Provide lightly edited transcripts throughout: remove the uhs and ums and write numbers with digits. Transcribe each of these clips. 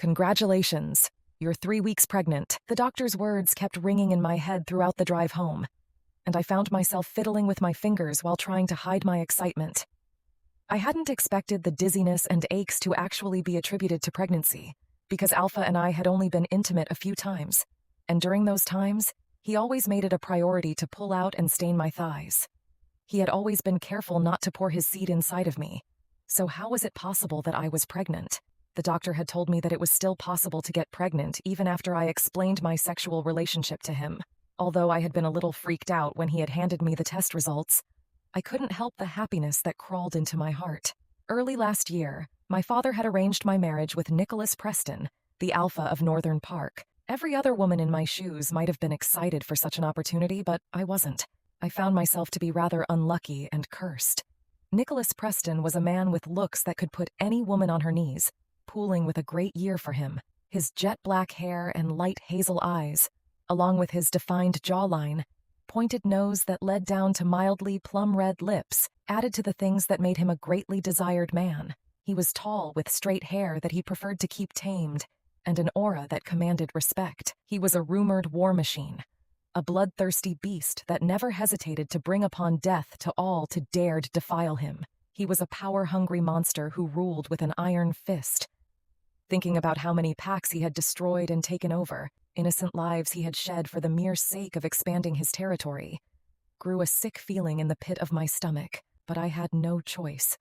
Congratulations. You're 3 weeks pregnant. The doctor's words kept ringing in my head throughout the drive home, and I found myself fiddling with my fingers while trying to hide my excitement. I hadn't expected the dizziness and aches to actually be attributed to pregnancy, because Alpha and I had only been intimate a few times, and during those times, he always made it a priority to pull out and stain my thighs. He had always been careful not to pour his seed inside of me, so how was it possible that I was pregnant? The doctor had told me that it was still possible to get pregnant even after I explained my sexual relationship to him. Although I had been a little freaked out when he had handed me the test results, I couldn't help the happiness that crawled into my heart. Early last year, my father had arranged my marriage with Nicholas Preston, the Alpha of Northern Park. Every other woman in my shoes might have been excited for such an opportunity, but I wasn't. I found myself to be rather unlucky and cursed. Nicholas Preston was a man with looks that could put any woman on her knees, pooling with a great year for him. His jet black hair and light hazel eyes, along with his defined jawline, pointed nose that led down to mildly plum-red lips, added to the things that made him a greatly desired man. He was tall with straight hair that he preferred to keep tamed, and an aura that commanded respect. He was a rumored war machine, a bloodthirsty beast that never hesitated to bring upon death to all to dared defile him. He was a power-hungry monster who ruled with an iron fist. Thinking about how many packs he had destroyed and taken over, innocent lives he had shed for the mere sake of expanding his territory, grew a sick feeling in the pit of my stomach, but I had no choice.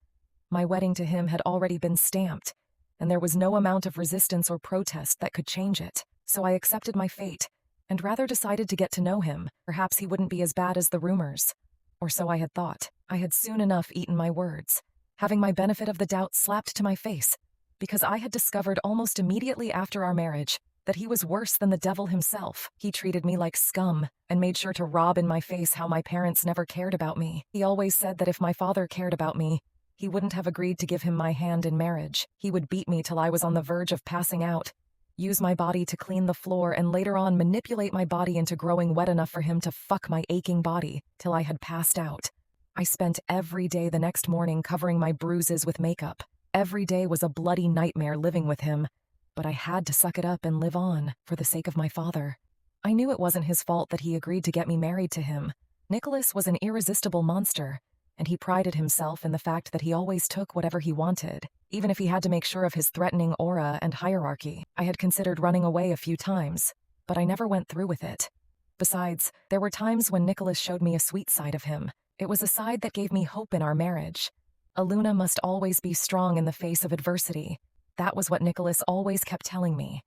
My wedding to him had already been stamped, and there was no amount of resistance or protest that could change it. So I accepted my fate, and rather decided to get to know him. Perhaps he wouldn't be as bad as the rumors. Or so I had thought. I had soon enough eaten my words, having my benefit of the doubt slapped to my face, because I had discovered almost immediately after our marriage that he was worse than the devil himself. He treated me like scum, and made sure to rob in my face how my parents never cared about me. He always said that if my father cared about me, he wouldn't have agreed to give him my hand in marriage. He would beat me till I was on the verge of passing out, use my body to clean the floor, and later on manipulate my body into growing wet enough for him to fuck my aching body till I had passed out. I spent every day the next morning covering my bruises with makeup. Every day was a bloody nightmare living with him, but I had to suck it up and live on for the sake of my father. I knew it wasn't his fault that he agreed to get me married to him. Nicholas was an irresistible monster, and he prided himself in the fact that he always took whatever he wanted, even if he had to make sure of his threatening aura and hierarchy. I had considered running away a few times, but I never went through with it. Besides, there were times when Nicholas showed me a sweet side of him. It was a side that gave me hope in our marriage. Aluna must always be strong in the face of adversity. That was what Nicholas always kept telling me.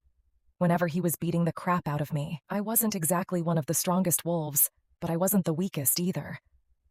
Whenever he was beating the crap out of me, I wasn't exactly one of the strongest wolves, but I wasn't the weakest either.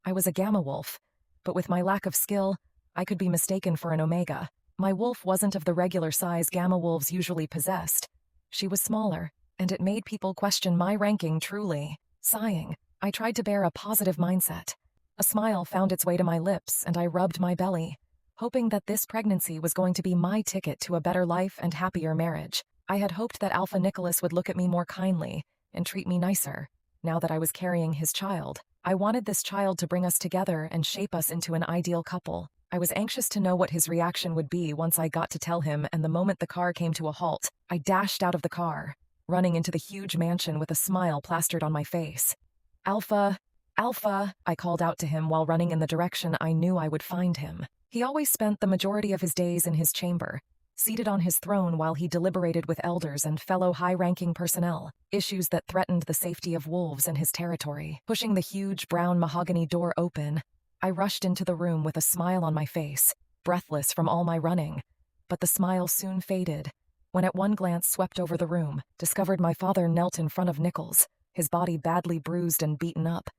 I was a gamma wolf, but with my lack of skill, I could be mistaken for an omega. My wolf wasn't of the regular size gamma wolves usually possessed. She was smaller, and it made people question my ranking truly. Sighing, I tried to bear a positive mindset. A smile found its way to my lips, and I rubbed my belly, hoping that this pregnancy was going to be my ticket to a better life and happier marriage. I had hoped that Alpha Nicholas would look at me more kindly and treat me nicer, now that I was carrying his child. I wanted this child to bring us together and shape us into an ideal couple. I was anxious to know what his reaction would be once I got to tell him, and the moment the car came to a halt, I dashed out of the car, running into the huge mansion with a smile plastered on my face. "Alpha, Alpha," I called out to him while running in the direction I knew I would find him. He always spent the majority of his days in his chamber, seated on his throne while he deliberated with elders and fellow high-ranking personnel, issues that threatened the safety of wolves in his territory. Pushing the huge brown mahogany door open, I rushed into the room with a smile on my face, breathless from all my running. But the smile soon faded, when at one glance swept over the room, discovered my father knelt in front of Nichols, his body badly bruised and beaten up.